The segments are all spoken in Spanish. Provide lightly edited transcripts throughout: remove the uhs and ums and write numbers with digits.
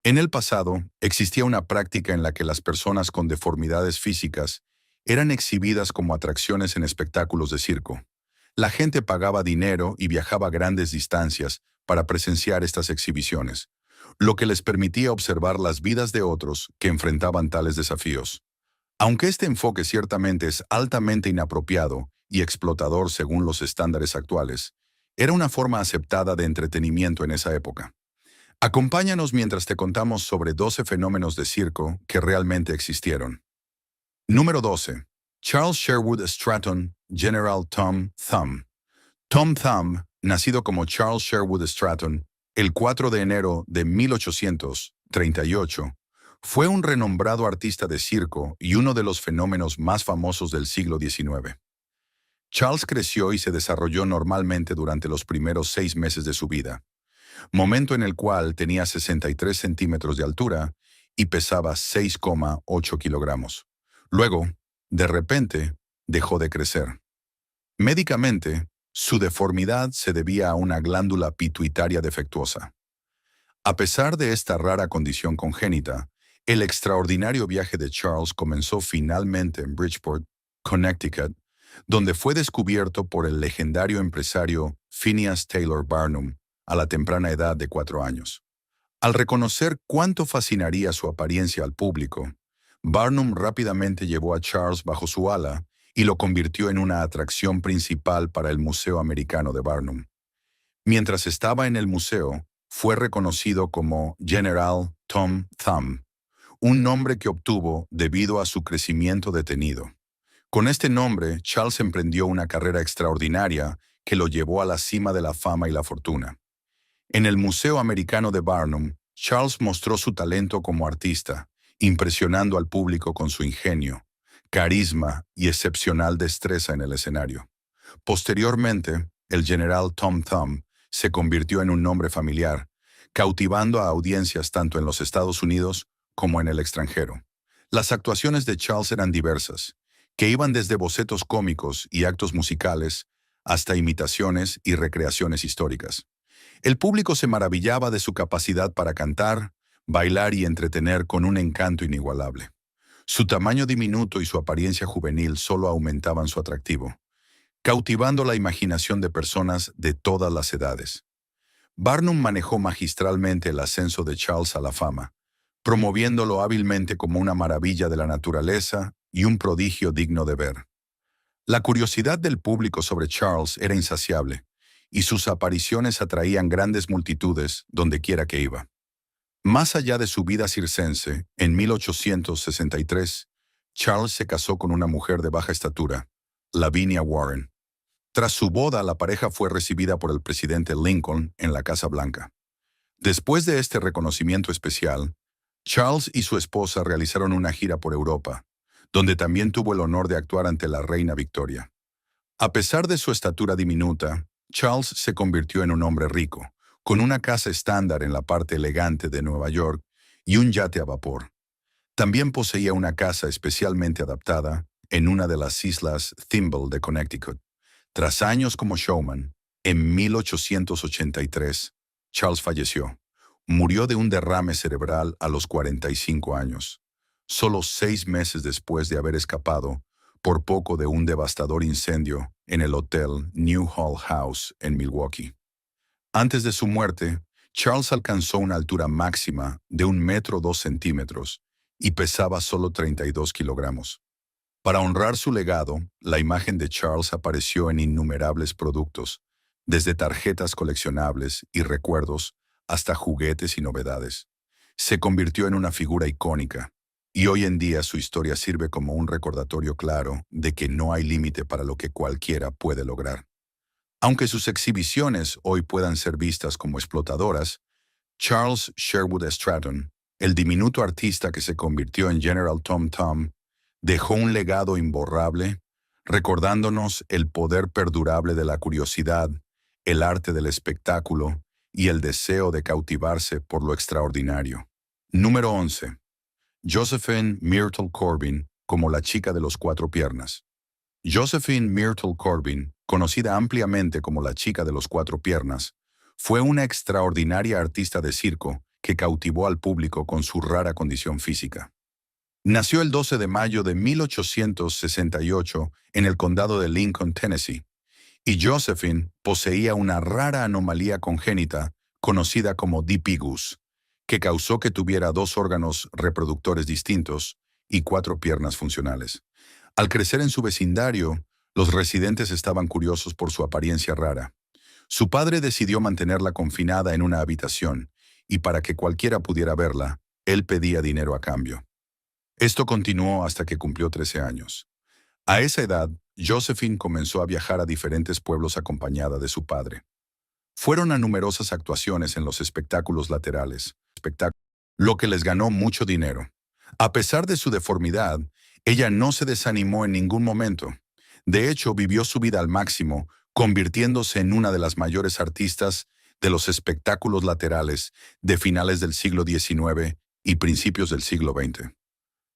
En el pasado, existía una práctica en la que las personas con deformidades físicas eran exhibidas como atracciones en espectáculos de circo. La gente pagaba dinero y viajaba grandes distancias para presenciar estas exhibiciones, lo que les permitía observar las vidas de otros que enfrentaban tales desafíos. Aunque este enfoque ciertamente es altamente inapropiado y explotador según los estándares actuales, era una forma aceptada de entretenimiento en esa época. Acompáñanos mientras te contamos sobre 12 fenómenos de circo que realmente existieron. Número 12. Charles Sherwood Stratton, General Tom Thumb. Tom Thumb, nacido como Charles Sherwood Stratton el 4 de enero de 1838, fue un renombrado artista de circo y uno de los fenómenos más famosos del siglo XIX. Charles creció y se desarrolló normalmente durante los primeros 6 meses de su vida, momento en el cual tenía 63 centímetros de altura y pesaba 6,8 kilogramos. Luego, de repente, dejó de crecer. Médicamente, su deformidad se debía a una glándula pituitaria defectuosa. A pesar de esta rara condición congénita, el extraordinario viaje de Charles comenzó finalmente en Bridgeport, Connecticut, donde fue descubierto por el legendario empresario Phineas Taylor Barnum a la temprana edad de 4 años. Al reconocer cuánto fascinaría su apariencia al público, Barnum rápidamente llevó a Charles bajo su ala y lo convirtió en una atracción principal para el Museo Americano de Barnum. Mientras estaba en el museo, fue reconocido como General Tom Thumb, un nombre que obtuvo debido a su crecimiento detenido. Con este nombre, Charles emprendió una carrera extraordinaria que lo llevó a la cima de la fama y la fortuna. En el Museo Americano de Barnum, Charles mostró su talento como artista, impresionando al público con su ingenio, carisma y excepcional destreza en el escenario. Posteriormente, el general Tom Thumb se convirtió en un nombre familiar, cautivando a audiencias tanto en los Estados Unidos como en el extranjero. Las actuaciones de Charles eran diversas, que iban desde bocetos cómicos y actos musicales hasta imitaciones y recreaciones históricas. El público se maravillaba de su capacidad para cantar, bailar y entretener con un encanto inigualable. Su tamaño diminuto y su apariencia juvenil solo aumentaban su atractivo, cautivando la imaginación de personas de todas las edades. Barnum manejó magistralmente el ascenso de Charles a la fama, promoviéndolo hábilmente como una maravilla de la naturaleza y un prodigio digno de ver. La curiosidad del público sobre Charles era insaciable, y sus apariciones atraían grandes multitudes donde quiera que iba. Más allá de su vida circense, en 1863, Charles se casó con una mujer de baja estatura, Lavinia Warren. Tras su boda, la pareja fue recibida por el presidente Lincoln en la Casa Blanca. Después de este reconocimiento especial, Charles y su esposa realizaron una gira por Europa, donde también tuvo el honor de actuar ante la reina Victoria. A pesar de su estatura diminuta, Charles se convirtió en un hombre rico, con una casa estándar en la parte elegante de Nueva York y un yate a vapor. También poseía una casa especialmente adaptada en una de las islas Thimble de Connecticut. Tras años como showman, en 1883, Charles falleció. Murió de un derrame cerebral a los 45 años, solo 6 meses después de haber escapado por poco de un devastador incendio en el Hotel New Hall House en Milwaukee. Antes de su muerte, Charles alcanzó una altura máxima de 1 metro 2 centímetros y pesaba solo 32 kilogramos. Para honrar su legado, la imagen de Charles apareció en innumerables productos, desde tarjetas coleccionables y recuerdos hasta juguetes y novedades. Se convirtió en una figura icónica, y hoy en día su historia sirve como un recordatorio claro de que no hay límite para lo que cualquiera puede lograr. Aunque sus exhibiciones hoy puedan ser vistas como explotadoras, Charles Sherwood Stratton, el diminuto artista que se convirtió en General Tom Thumb, dejó un legado imborrable, recordándonos el poder perdurable de la curiosidad, el arte del espectáculo y el deseo de cautivarse por lo extraordinario. Número 11. Josephine Myrtle Corbin como la chica de los 4 piernas. Josephine Myrtle Corbin, conocida ampliamente como la chica de los 4 piernas, fue una extraordinaria artista de circo que cautivó al público con su rara condición física. Nació el 12 de mayo de 1868 en el condado de Lincoln, Tennessee, y Josephine poseía una rara anomalía congénita conocida como dipygus, que causó que tuviera dos órganos reproductores distintos y cuatro piernas funcionales. Al crecer en su vecindario, los residentes estaban curiosos por su apariencia rara. Su padre decidió mantenerla confinada en una habitación, y para que cualquiera pudiera verla, él pedía dinero a cambio. Esto continuó hasta que cumplió 13 años. A esa edad, Josephine comenzó a viajar a diferentes pueblos acompañada de su padre. Fueron a numerosas actuaciones en los espectáculos laterales, lo que les ganó mucho dinero. A pesar de su deformidad, ella no se desanimó en ningún momento. De hecho, vivió su vida al máximo, convirtiéndose en una de las mayores artistas de los espectáculos laterales de finales del siglo XIX y principios del siglo XX.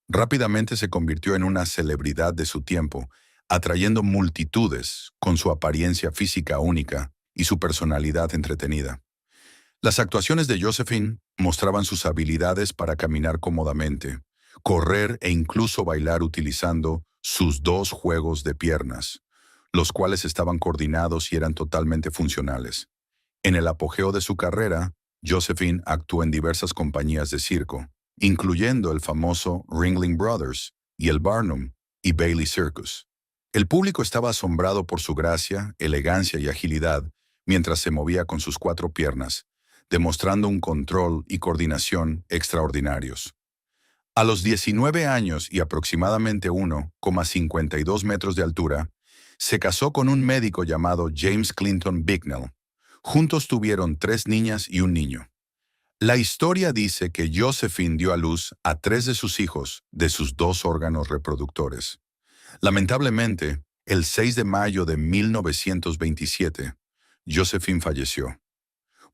Rápidamente se convirtió en una celebridad de su tiempo, atrayendo multitudes con su apariencia física única y su personalidad entretenida. Las actuaciones de Josephine mostraban sus habilidades para caminar cómodamente, correr e incluso bailar utilizando sus dos juegos de piernas, los cuales estaban coordinados y eran totalmente funcionales. En el apogeo de su carrera, Josephine actuó en diversas compañías de circo, incluyendo el famoso Ringling Brothers y el Barnum y Bailey Circus. El público estaba asombrado por su gracia, elegancia y agilidad mientras se movía con sus cuatro piernas, demostrando un control y coordinación extraordinarios. A los 19 años y aproximadamente 1,52 metros de altura, se casó con un médico llamado James Clinton Bicknell. Juntos tuvieron 3 niñas y un niño. La historia dice que Josephine dio a luz a 3 de sus hijos de sus 2 órganos reproductores. Lamentablemente, el 6 de mayo de 1927, Josephine falleció.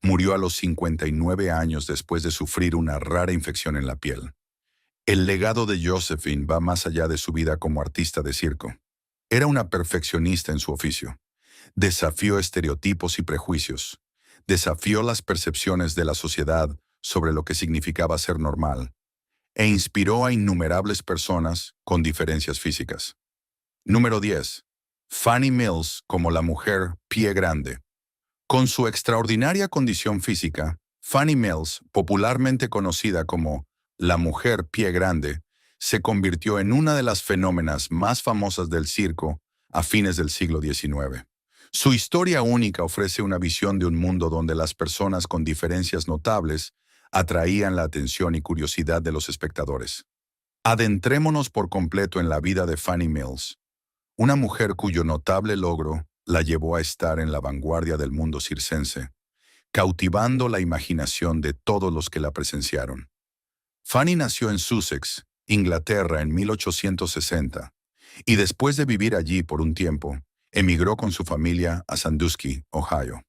Murió a los 59 años después de sufrir una rara infección en la piel. El legado de Josephine va más allá de su vida como artista de circo. Era una perfeccionista en su oficio. Desafió estereotipos y prejuicios. Desafió las percepciones de la sociedad sobre lo que significaba ser normal, e inspiró a innumerables personas con diferencias físicas. Número 10. Fannie Mills como la mujer pie grande. Con su extraordinaria condición física, Fannie Mills, popularmente conocida como la mujer pie grande, se convirtió en una de las fenómenas más famosas del circo a fines del siglo XIX. Su historia única ofrece una visión de un mundo donde las personas con diferencias notables atraían la atención y curiosidad de los espectadores. Adentrémonos por completo en la vida de Fannie Mills, una mujer cuyo notable logro la llevó a estar en la vanguardia del mundo circense, cautivando la imaginación de todos los que la presenciaron. Fannie nació en Sussex, Inglaterra, en 1860, y después de vivir allí por un tiempo, emigró con su familia a Sandusky, Ohio.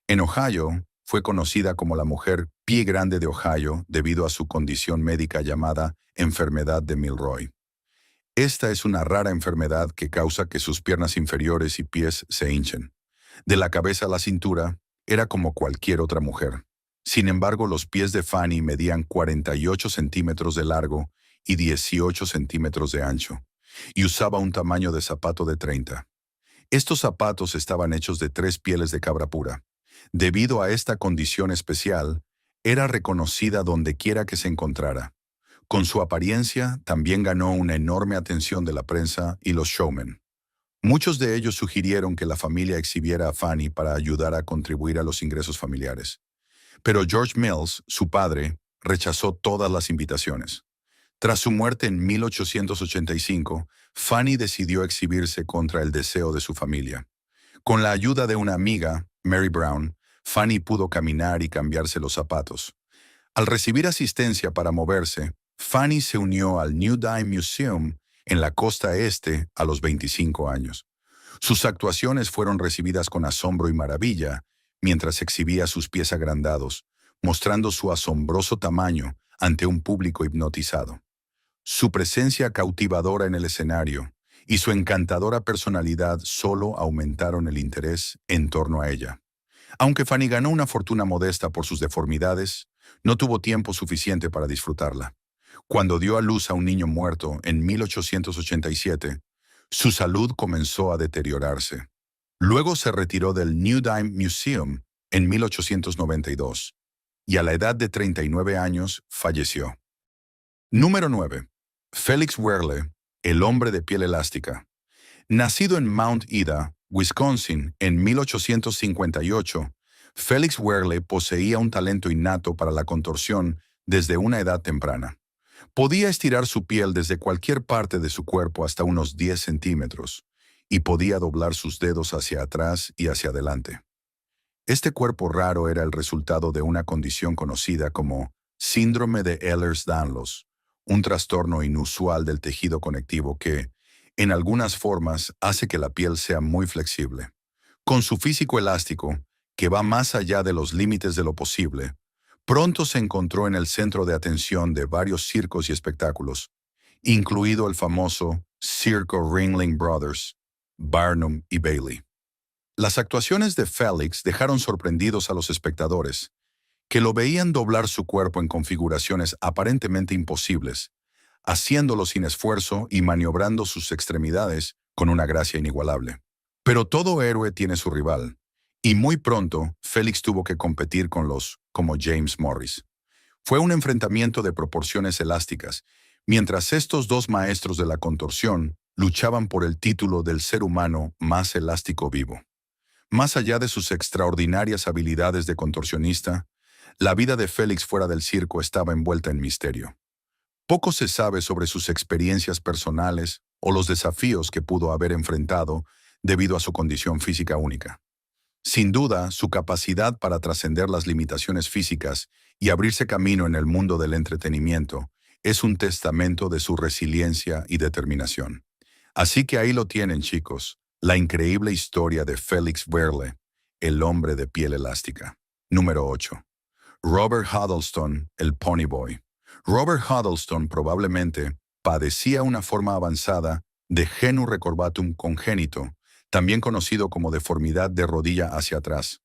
En Ohio, fue conocida como la mujer pie grande de Ohio debido a su condición médica llamada enfermedad de Milroy. Esta es una rara enfermedad que causa que sus piernas inferiores y pies se hinchen. De la cabeza a la cintura, era como cualquier otra mujer. Sin embargo, los pies de Fannie medían 48 centímetros de largo y 18 centímetros de ancho, y usaba un tamaño de zapato de 30. Estos zapatos estaban hechos de 3 pieles de cabra pura. Debido a esta condición especial, era reconocida dondequiera que se encontrara. Con su apariencia, también ganó una enorme atención de la prensa y los showmen. Muchos de ellos sugirieron que la familia exhibiera a Fannie para ayudar a contribuir a los ingresos familiares. Pero George Mills, su padre, rechazó todas las invitaciones. Tras su muerte en 1885, Fannie decidió exhibirse contra el deseo de su familia. Con la ayuda de una amiga, Mary Brown, Fannie pudo caminar y cambiarse los zapatos. Al recibir asistencia para moverse, Fannie se unió al New Dime Museum en la costa este a los 25 años. Sus actuaciones fueron recibidas con asombro y maravilla mientras exhibía sus pies agrandados, mostrando su asombroso tamaño ante un público hipnotizado. Su presencia cautivadora en el escenario y su encantadora personalidad solo aumentaron el interés en torno a ella. Aunque Fannie ganó una fortuna modesta por sus deformidades, No tuvo tiempo suficiente para disfrutarla. Cuando dio a luz a un niño muerto en 1887, su salud comenzó a deteriorarse. Luego se retiró del New Dime Museum en 1892 y a la edad de 39 años falleció. Número 9. Felix Wehrle, el hombre de piel elástica. Nacido en Mount Ida, Wisconsin, en 1858, Felix Wehrle poseía un talento innato para la contorsión desde una edad temprana. Podía estirar su piel desde cualquier parte de su cuerpo hasta unos 10 centímetros, y podía doblar sus dedos hacia atrás y hacia adelante. Este cuerpo raro era el resultado de una condición conocida como síndrome de Ehlers-Danlos, un trastorno inusual del tejido conectivo que, en algunas formas, hace que la piel sea muy flexible. Con su físico elástico, que va más allá de los límites de lo posible, pronto se encontró en el centro de atención de varios circos y espectáculos, incluido el famoso Circo Ringling Brothers, Barnum y Bailey. Las actuaciones de Felix dejaron sorprendidos a los espectadores, que lo veían doblar su cuerpo en configuraciones aparentemente imposibles, haciéndolo sin esfuerzo y maniobrando sus extremidades con una gracia inigualable. Pero todo héroe tiene su rival, y muy pronto Felix tuvo que competir con los como James Morris. Fue un enfrentamiento de proporciones elásticas, mientras estos dos maestros de la contorsión luchaban por el título del ser humano más elástico vivo. Más allá de sus extraordinarias habilidades de contorsionista, la vida de Félix fuera del circo estaba envuelta en misterio. Poco se sabe sobre sus experiencias personales o los desafíos que pudo haber enfrentado debido a su condición física única. Sin duda, su capacidad para trascender las limitaciones físicas y abrirse camino en el mundo del entretenimiento es un testamento de su resiliencia y determinación. Así que ahí lo tienen, chicos, la increíble historia de Felix Wehrle, el hombre de piel elástica. Número 8. Robert Huddleston, el Pony Boy. Robert Huddleston probablemente padecía una forma avanzada de genu recurvatum congénito, también conocido como deformidad de rodilla hacia atrás.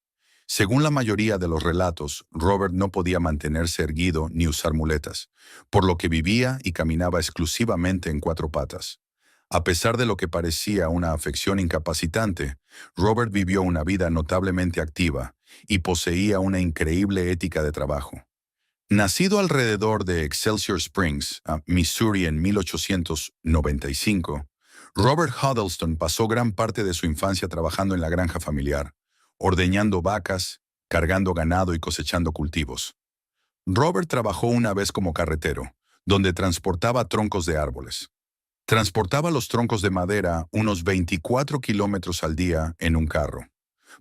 Según la mayoría de los relatos, Robert no podía mantenerse erguido ni usar muletas, por lo que vivía y caminaba exclusivamente en cuatro patas. A pesar de lo que parecía una afección incapacitante, Robert vivió una vida notablemente activa y poseía una increíble ética de trabajo. Nacido alrededor de Excelsior Springs, Missouri en 1895, Robert Huddleston pasó gran parte de su infancia trabajando en la granja familiar, ordeñando vacas, cargando ganado y cosechando cultivos. Robert trabajó una vez como carretero, donde transportaba troncos de árboles. Transportaba los troncos de madera unos 24 kilómetros al día en un carro.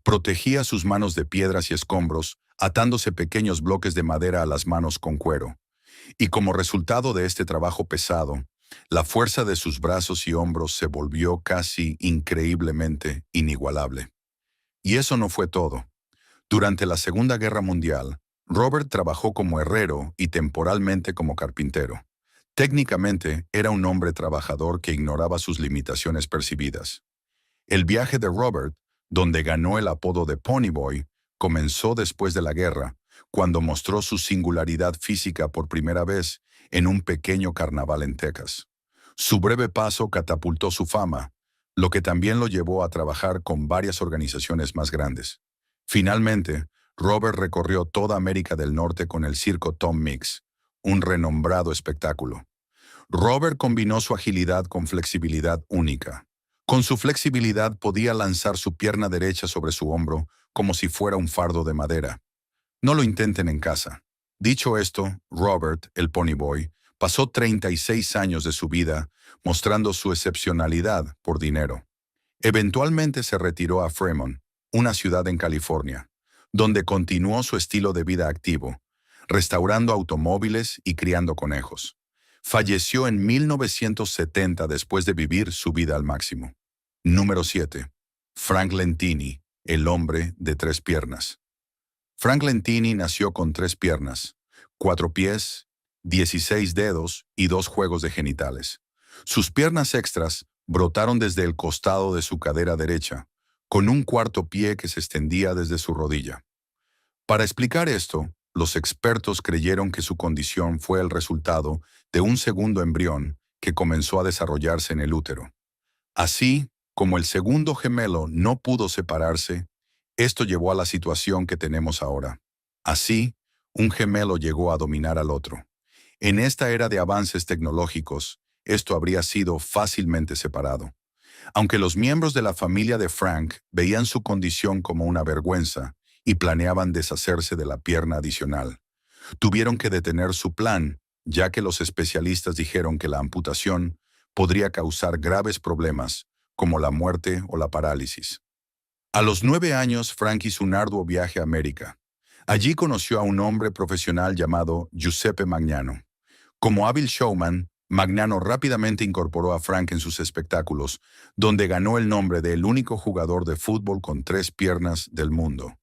Protegía sus manos de piedras y escombros, atándose pequeños bloques de madera a las manos con cuero. Y como resultado de este trabajo pesado, la fuerza de sus brazos y hombros se volvió casi increíblemente inigualable. Y eso no fue todo. Durante la Segunda Guerra Mundial, Robert trabajó como herrero y temporalmente como carpintero. Técnicamente, era un hombre trabajador que ignoraba sus limitaciones percibidas. El viaje de Robert, donde ganó el apodo de Pony Boy, comenzó después de la guerra, cuando mostró su singularidad física por primera vez en un pequeño carnaval en Texas. Su breve paso catapultó su fama, lo que también lo llevó a trabajar con varias organizaciones más grandes. Finalmente, Robert recorrió toda América del Norte con el circo Tom Mix, un renombrado espectáculo. Robert combinó su agilidad con flexibilidad única. Con su flexibilidad podía lanzar su pierna derecha sobre su hombro como si fuera un fardo de madera. No lo intenten en casa. Dicho esto, Robert, el Pony Boy, pasó 36 años de su vida mostrando su excepcionalidad por dinero. Eventualmente se retiró a Fremont, una ciudad en California, donde continuó su estilo de vida activo, restaurando automóviles y criando conejos. Falleció en 1970 después de vivir su vida al máximo. Número 7. Frank Lentini, el hombre de tres piernas. Frank Lentini nació con 3 piernas, 4 pies, 16 dedos y 2 juegos de genitales. Sus piernas extras brotaron desde el costado de su cadera derecha, con un cuarto pie que se extendía desde su rodilla. Para explicar esto, los expertos creyeron que su condición fue el resultado de un segundo embrión que comenzó a desarrollarse en el útero. Así, como el segundo gemelo no pudo separarse, esto llevó a la situación que tenemos ahora. Así, un gemelo llegó a dominar al otro. En esta era de avances tecnológicos, esto habría sido fácilmente separado. Aunque los miembros de la familia de Frank veían su condición como una vergüenza y planeaban deshacerse de la pierna adicional, tuvieron que detener su plan, ya que los especialistas dijeron que la amputación podría causar graves problemas, como la muerte o la parálisis. A los 9 años, Frank hizo un arduo viaje a América. Allí conoció a un hombre profesional llamado Giuseppe Magnano. Como hábil showman, Magnano rápidamente incorporó a Frank en sus espectáculos, donde ganó el nombre de el único jugador de fútbol con 3 piernas del mundo,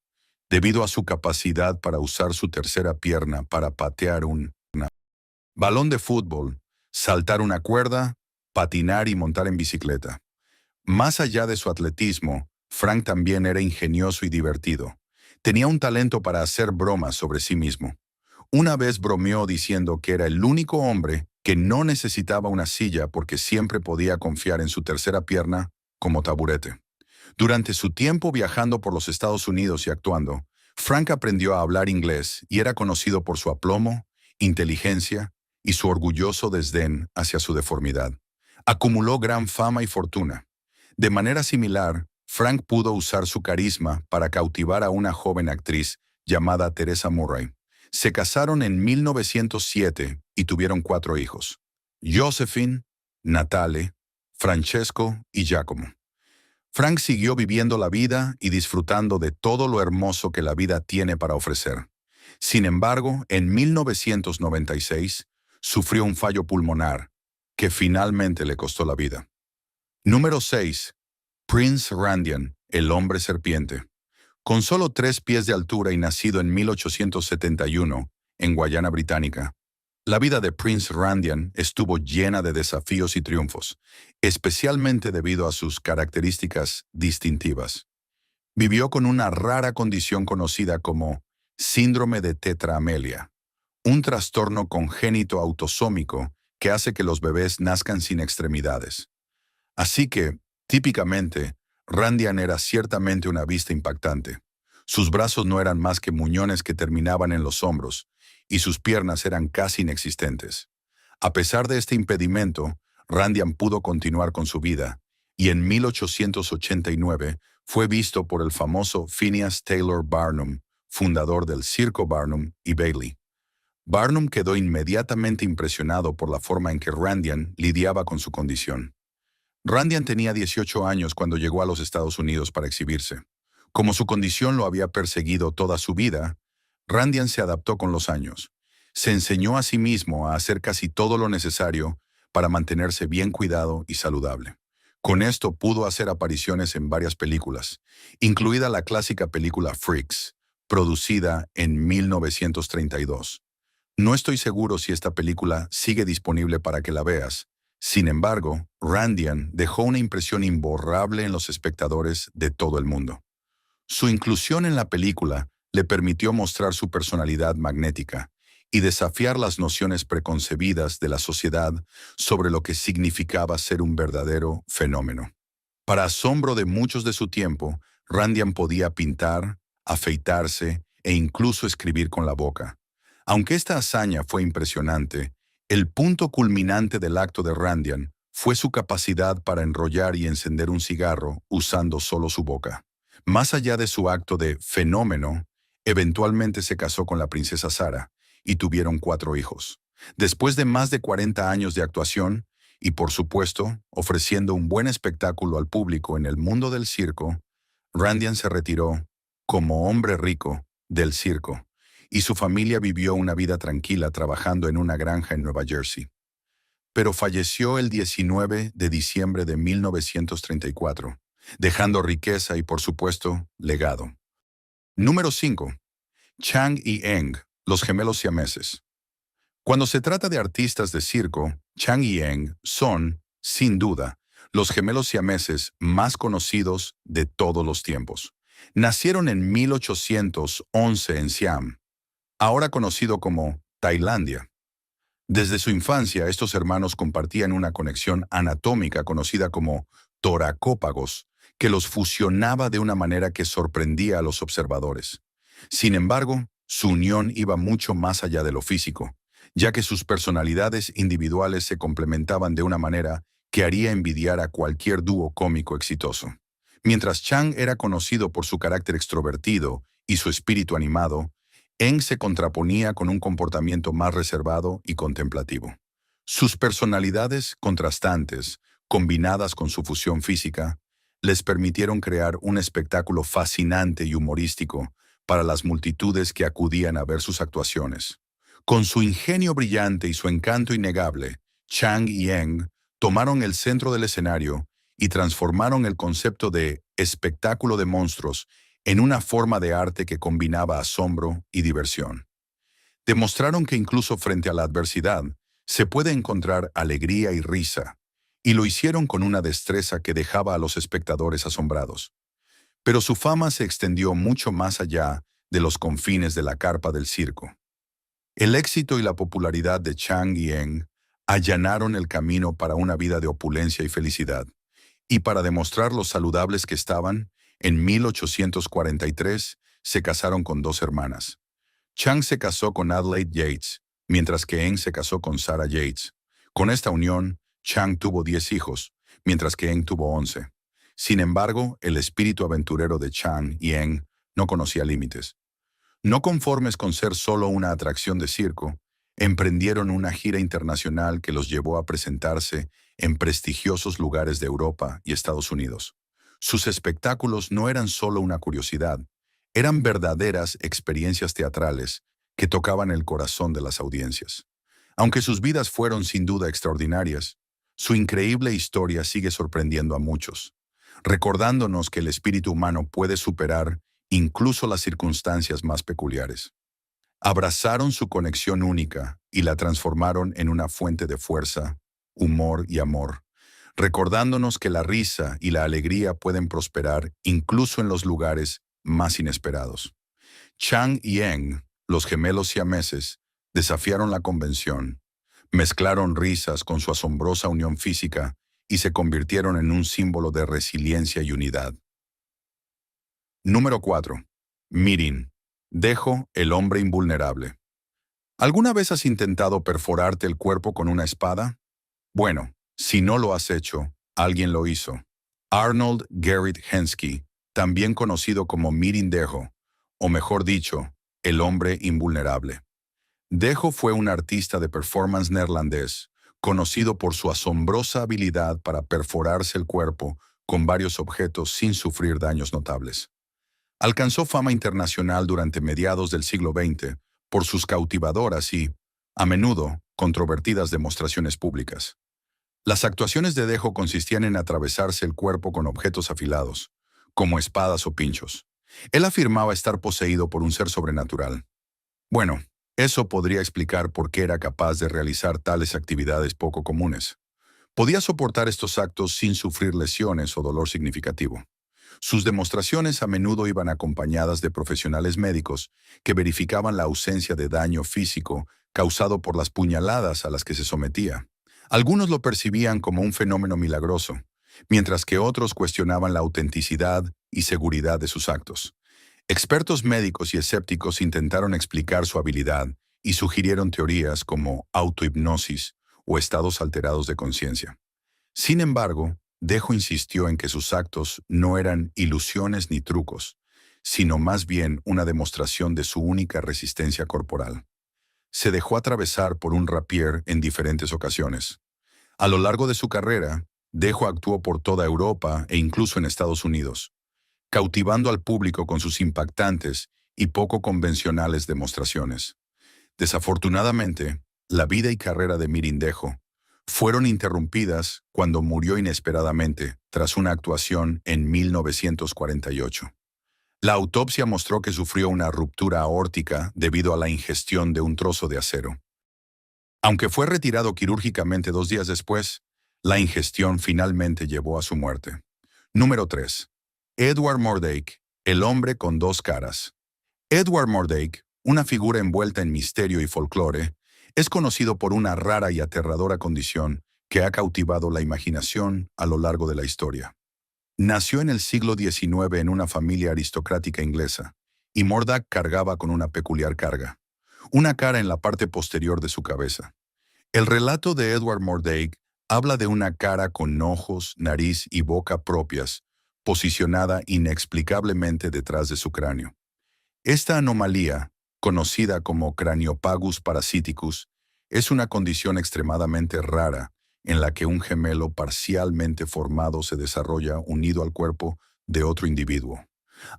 debido a su capacidad para usar su tercera pierna para patear un balón de fútbol, saltar una cuerda, patinar y montar en bicicleta. Más allá de su atletismo, Frank también era ingenioso y divertido. Tenía un talento para hacer bromas sobre sí mismo. Una vez bromeó diciendo que era el único hombre que no necesitaba una silla porque siempre podía confiar en su tercera pierna como taburete. Durante su tiempo viajando por los Estados Unidos y actuando, Frank aprendió a hablar inglés y era conocido por su aplomo, inteligencia y su orgulloso desdén hacia su deformidad. Acumuló gran fama y fortuna. De manera similar, Frank pudo usar su carisma para cautivar a una joven actriz llamada Teresa Murray. Se casaron en 1907 y tuvieron 4 hijos: Josephine, Natale, Francesco y Giacomo. Frank siguió viviendo la vida y disfrutando de todo lo hermoso que la vida tiene para ofrecer. Sin embargo, en 1996, sufrió un fallo pulmonar que finalmente le costó la vida. Número 6. Prince Randian, el hombre serpiente. Con solo 3 pies de altura y nacido en 1871, en Guayana Británica, la vida de Prince Randian estuvo llena de desafíos y triunfos, especialmente debido a sus características distintivas. Vivió con una rara condición conocida como síndrome de tetraamelia, un trastorno congénito autosómico que hace que los bebés nazcan sin extremidades. Así que, típicamente, Randian era ciertamente una vista impactante. Sus brazos no eran más que muñones que terminaban en los hombros, y sus piernas eran casi inexistentes. A pesar de este impedimento, Randian pudo continuar con su vida, y en 1889 fue visto por el famoso Phineas Taylor Barnum, fundador del Circo Barnum y Bailey. Barnum quedó inmediatamente impresionado por la forma en que Randian lidiaba con su condición. Randian tenía 18 años cuando llegó a los Estados Unidos para exhibirse. Como su condición lo había perseguido toda su vida, Randian se adaptó con los años. Se enseñó a sí mismo a hacer casi todo lo necesario para mantenerse bien cuidado y saludable. Con esto pudo hacer apariciones en varias películas, incluida la clásica película Freaks, producida en 1932. No estoy seguro si esta película sigue disponible para que la veas. Sin embargo, Randian dejó una impresión imborrable en los espectadores de todo el mundo. Su inclusión en la película le permitió mostrar su personalidad magnética y desafiar las nociones preconcebidas de la sociedad sobre lo que significaba ser un verdadero fenómeno. Para asombro de muchos de su tiempo, Randian podía pintar, afeitarse e incluso escribir con la boca. Aunque esta hazaña fue impresionante, el punto culminante del acto de Randian fue su capacidad para enrollar y encender un cigarro usando solo su boca. Más allá de su acto de fenómeno, eventualmente se casó con la princesa Sara y tuvieron 4 hijos. Después de más de 40 años de actuación y, por supuesto, ofreciendo un buen espectáculo al público en el mundo del circo, Randian se retiró como hombre rico del circo y su familia vivió una vida tranquila trabajando en una granja en Nueva Jersey. Pero falleció el 19 de diciembre de 1934, dejando riqueza y, por supuesto, legado. Número 5. Chang y Eng, los gemelos siameses. Cuando se trata de artistas de circo, Chang y Eng son, sin duda, los gemelos siameses más conocidos de todos los tiempos. Nacieron en 1811 en Siam, ahora conocido como Tailandia. Desde su infancia, estos hermanos compartían una conexión anatómica conocida como toracópagos, que los fusionaba de una manera que sorprendía a los observadores. Sin embargo, su unión iba mucho más allá de lo físico, ya que sus personalidades individuales se complementaban de una manera que haría envidiar a cualquier dúo cómico exitoso. Mientras Chang era conocido por su carácter extrovertido y su espíritu animado, Eng se contraponía con un comportamiento más reservado y contemplativo. Sus personalidades contrastantes, combinadas con su fusión física, les permitieron crear un espectáculo fascinante y humorístico para las multitudes que acudían a ver sus actuaciones. Con su ingenio brillante y su encanto innegable, Chang y Eng tomaron el centro del escenario y transformaron el concepto de espectáculo de monstruos en una forma de arte que combinaba asombro y diversión. Demostraron que incluso frente a la adversidad se puede encontrar alegría y risa, y lo hicieron con una destreza que dejaba a los espectadores asombrados. Pero su fama se extendió mucho más allá de los confines de la carpa del circo. El éxito y la popularidad de Chang y Eng allanaron el camino para una vida de opulencia y felicidad, y para demostrar lo saludables que estaban, en 1843 se casaron con dos hermanas. Chang se casó con Adelaide Yates, mientras que Eng se casó con Sarah Yates. Con esta unión, Chang tuvo 10 hijos, mientras que Eng tuvo 11. Sin embargo, el espíritu aventurero de Chang y Eng no conocía límites. No conformes con ser solo una atracción de circo, emprendieron una gira internacional que los llevó a presentarse en prestigiosos lugares de Europa y Estados Unidos. Sus espectáculos no eran solo una curiosidad, eran verdaderas experiencias teatrales que tocaban el corazón de las audiencias. Aunque sus vidas fueron sin duda extraordinarias, su increíble historia sigue sorprendiendo a muchos, recordándonos que el espíritu humano puede superar incluso las circunstancias más peculiares. Abrazaron su conexión única y la transformaron en una fuente de fuerza, humor y amor, recordándonos que la risa y la alegría pueden prosperar incluso en los lugares más inesperados. Chang y Eng, los gemelos siameses, desafiaron la convención, mezclaron risas con su asombrosa unión física y se convirtieron en un símbolo de resiliencia y unidad. Número 4. Mirin. Dejo, el hombre invulnerable. ¿Alguna vez has intentado perforarte el cuerpo con una espada? Bueno, si no lo has hecho, alguien lo hizo. Arnold Gerrit Hensky, también conocido como Mirin Dejo, o mejor dicho, el hombre invulnerable. Dejo fue un artista de performance neerlandés, conocido por su asombrosa habilidad para perforarse el cuerpo con varios objetos sin sufrir daños notables. Alcanzó fama internacional durante mediados del siglo XX por sus cautivadoras y, a menudo, controvertidas demostraciones públicas. Las actuaciones de Dejo consistían en atravesarse el cuerpo con objetos afilados, como espadas o pinchos. Él afirmaba estar poseído por un ser sobrenatural. Bueno, eso podría explicar por qué era capaz de realizar tales actividades poco comunes. Podía soportar estos actos sin sufrir lesiones o dolor significativo. Sus demostraciones a menudo iban acompañadas de profesionales médicos que verificaban la ausencia de daño físico causado por las puñaladas a las que se sometía. Algunos lo percibían como un fenómeno milagroso, mientras que otros cuestionaban la autenticidad y seguridad de sus actos. Expertos médicos y escépticos intentaron explicar su habilidad y sugirieron teorías como autohipnosis o estados alterados de conciencia. Sin embargo, Dejo insistió en que sus actos no eran ilusiones ni trucos, sino más bien una demostración de su única resistencia corporal. Se dejó atravesar por un rapier en diferentes ocasiones. A lo largo de su carrera, Dejo actuó por toda Europa e incluso en Estados Unidos, cautivando al público con sus impactantes y poco convencionales demostraciones. Desafortunadamente, la vida y carrera de Mirin Dejo fueron interrumpidas cuando murió inesperadamente tras una actuación en 1948. La autopsia mostró que sufrió una ruptura aórtica debido a la ingestión de un trozo de acero. Aunque fue retirado quirúrgicamente 2 días después, la ingestión finalmente llevó a su muerte. Número 3. Edward Mordake, el hombre con dos caras. Edward Mordake una figura envuelta en misterio y folclore, es conocido por una rara y aterradora condición que ha cautivado la imaginación a lo largo de la historia. Nació en el siglo XIX en una familia aristocrática inglesa, y Murdoch cargaba con una peculiar carga, una cara en la parte posterior de su cabeza. El relato de Edward Murdoch habla de una cara con ojos, nariz y boca propias, posicionada inexplicablemente detrás de su cráneo. Esta anomalía, conocida como Craniopagus parasiticus, es una condición extremadamente rara en la que un gemelo parcialmente formado se desarrolla unido al cuerpo de otro individuo.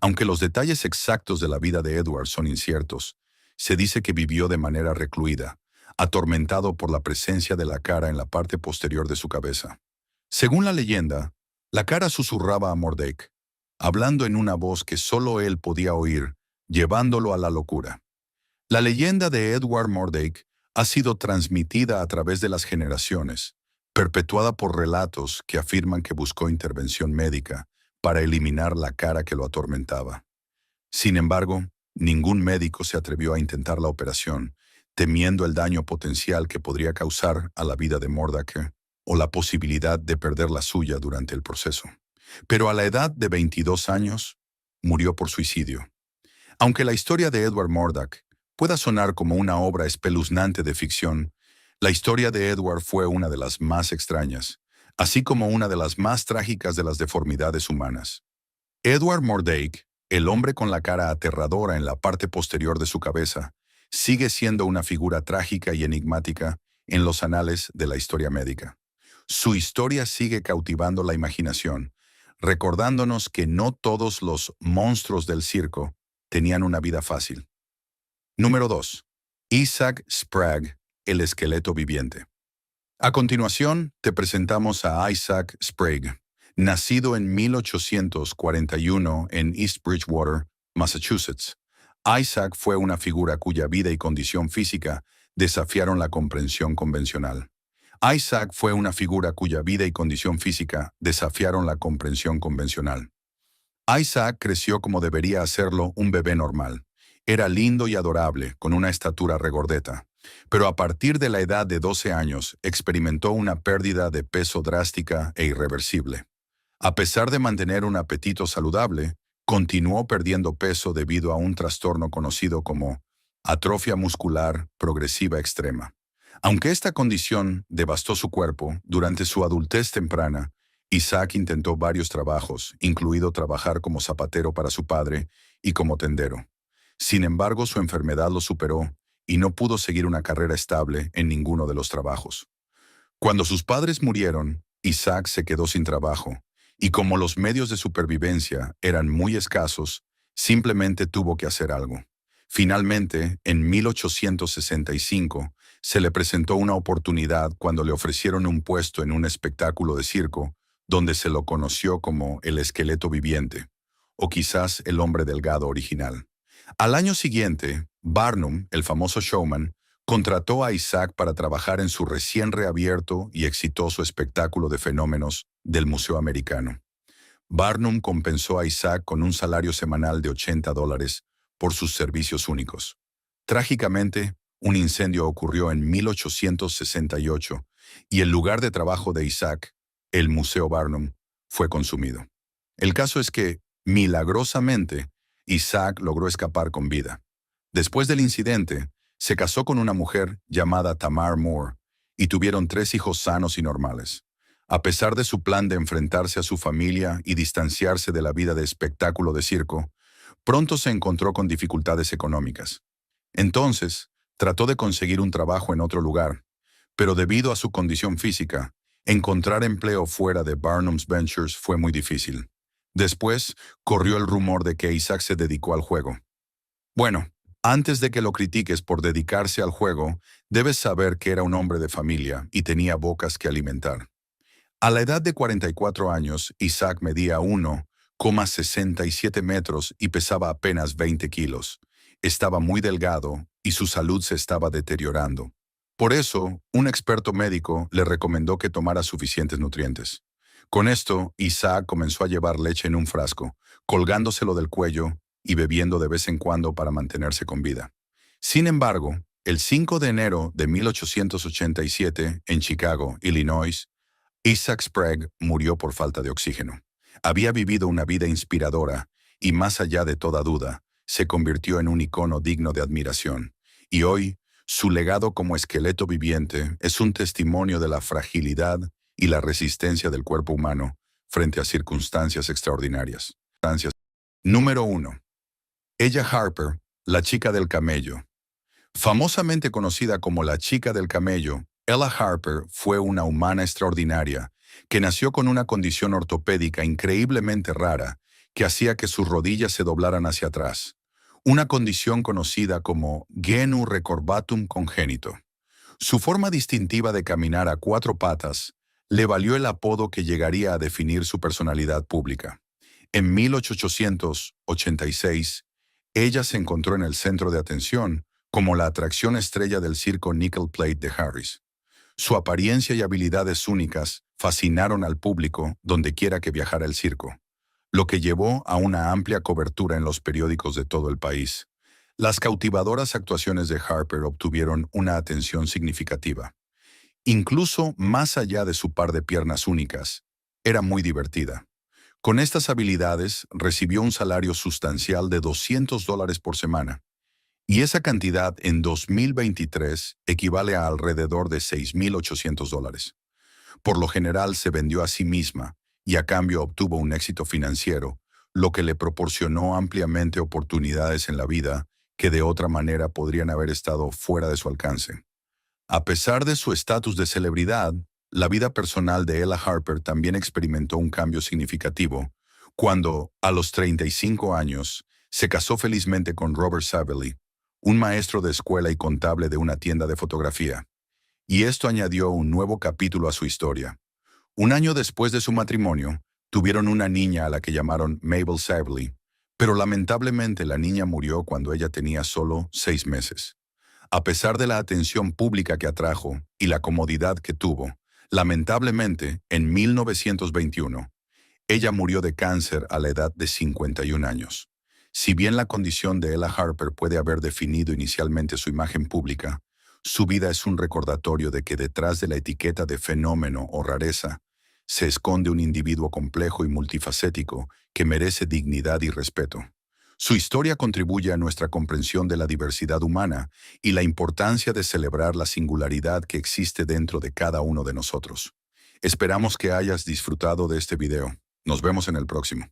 Aunque los detalles exactos de la vida de Edward son inciertos, se dice que vivió de manera recluida, atormentado por la presencia de la cara en la parte posterior de su cabeza. Según la leyenda, la cara susurraba a Murdoch, hablando en una voz que solo él podía oír, llevándolo a la locura. La leyenda de Edward Murdoch ha sido transmitida a través de las generaciones, perpetuada por relatos que afirman que buscó intervención médica para eliminar la cara que lo atormentaba. Sin embargo, ningún médico se atrevió a intentar la operación, temiendo el daño potencial que podría causar a la vida de Murdoch o la posibilidad de perder la suya durante el proceso. Pero a la edad de 22 años, murió por suicidio. Aunque la historia de Edward Murdoch pueda sonar como una obra espeluznante de ficción, la historia de Edward fue una de las más extrañas, así como una de las más trágicas de las deformidades humanas. Edward Murdoch, el hombre con la cara aterradora en la parte posterior de su cabeza, sigue siendo una figura trágica y enigmática en los anales de la historia médica. Su historia sigue cautivando la imaginación, recordándonos que no todos los monstruos del circo tenían una vida fácil. Número 2. Isaac Sprague, el esqueleto viviente. A continuación, te presentamos a Isaac Sprague, nacido en 1841 en East Bridgewater, Massachusetts. Isaac fue una figura cuya vida y condición física desafiaron la comprensión convencional. Isaac fue una figura cuya vida y condición física desafiaron la comprensión convencional. Isaac creció como debería hacerlo un bebé normal. Era lindo y adorable, con una estatura regordeta. Pero a partir de la edad de 12 años, experimentó una pérdida de peso drástica e irreversible. A pesar de mantener un apetito saludable, continuó perdiendo peso debido a un trastorno conocido como atrofia muscular progresiva extrema. Aunque esta condición devastó su cuerpo, durante su adultez temprana, Isaac intentó varios trabajos, incluido trabajar como zapatero para su padre y como tendero. Sin embargo, su enfermedad lo superó y no pudo seguir una carrera estable en ninguno de los trabajos. Cuando sus padres murieron, Isaac se quedó sin trabajo, y como los medios de supervivencia eran muy escasos, simplemente tuvo que hacer algo. Finalmente, en 1865, se le presentó una oportunidad cuando le ofrecieron un puesto en un espectáculo de circo, donde se lo conoció como el esqueleto viviente, o quizás el hombre delgado original. Al año siguiente, Barnum, el famoso showman, contrató a Isaac para trabajar en su recién reabierto y exitoso espectáculo de fenómenos del Museo Americano. Barnum compensó a Isaac con un salario semanal de $80 por sus servicios únicos. Trágicamente, un incendio ocurrió en 1868 y el lugar de trabajo de Isaac, el Museo Barnum, fue consumido. El caso es que, milagrosamente, Isaac logró escapar con vida. Después del incidente, se casó con una mujer llamada Tamar Moore y tuvieron 3 hijos sanos y normales. A pesar de su plan de enfrentarse a su familia y distanciarse de la vida de espectáculo de circo, pronto se encontró con dificultades económicas. Entonces, trató de conseguir un trabajo en otro lugar, pero debido a su condición física, encontrar empleo fuera de Barnum's Ventures fue muy difícil. Después, corrió el rumor de que Isaac se dedicó al juego. Bueno, antes de que lo critiques por dedicarse al juego, debes saber que era un hombre de familia y tenía bocas que alimentar. A la edad de 44 años, Isaac medía 1,67 metros y pesaba apenas 20 kilos. Estaba muy delgado y su salud se estaba deteriorando. Por eso, un experto médico le recomendó que tomara suficientes nutrientes. Con esto, Isaac comenzó a llevar leche en un frasco, colgándoselo del cuello y bebiendo de vez en cuando para mantenerse con vida. Sin embargo, el 5 de enero de 1887, en Chicago, Illinois, Isaac Sprague murió por falta de oxígeno. Había vivido una vida inspiradora y, más allá de toda duda, se convirtió en un icono digno de admiración. Y hoy, su legado como esqueleto viviente es un testimonio de la fragilidad y la resistencia del cuerpo humano frente a circunstancias extraordinarias. Número 1. Ella Harper, la chica del camello. Famosamente conocida como la chica del camello, Ella Harper fue una humana extraordinaria que nació con una condición ortopédica increíblemente rara que hacía que sus rodillas se doblaran hacia atrás, una condición conocida como genu recurvatum congénito. Su forma distintiva de caminar a cuatro patas le valió el apodo que llegaría a definir su personalidad pública. En 1886, ella se encontró en el centro de atención como la atracción estrella del circo Nickel Plate de Harris. Su apariencia y habilidades únicas fascinaron al público donde quiera que viajara el circo, lo que llevó a una amplia cobertura en los periódicos de todo el país. Las cautivadoras actuaciones de Harper obtuvieron una atención significativa. Incluso más allá de su par de piernas únicas, era muy divertida. Con estas habilidades recibió un salario sustancial de $200 por semana, y esa cantidad en 2023 equivale a alrededor de $6,800. Por lo general se vendió a sí misma y a cambio obtuvo un éxito financiero, lo que le proporcionó ampliamente oportunidades en la vida que de otra manera podrían haber estado fuera de su alcance. A pesar de su estatus de celebridad, la vida personal de Ella Harper también experimentó un cambio significativo cuando, a los 35 años, se casó felizmente con Robert Savely, un maestro de escuela y contable de una tienda de fotografía. Y esto añadió un nuevo capítulo a su historia. Un año después de su matrimonio, tuvieron una niña a la que llamaron Mabel Savely, pero lamentablemente la niña murió cuando ella tenía solo 6 meses. A pesar de la atención pública que atrajo y la comodidad que tuvo, lamentablemente, en 1921, ella murió de cáncer a la edad de 51 años. Si bien la condición de Ella Harper puede haber definido inicialmente su imagen pública, su vida es un recordatorio de que detrás de la etiqueta de fenómeno o rareza se esconde un individuo complejo y multifacético que merece dignidad y respeto. Su historia contribuye a nuestra comprensión de la diversidad humana y la importancia de celebrar la singularidad que existe dentro de cada uno de nosotros. Esperamos que hayas disfrutado de este video. Nos vemos en el próximo.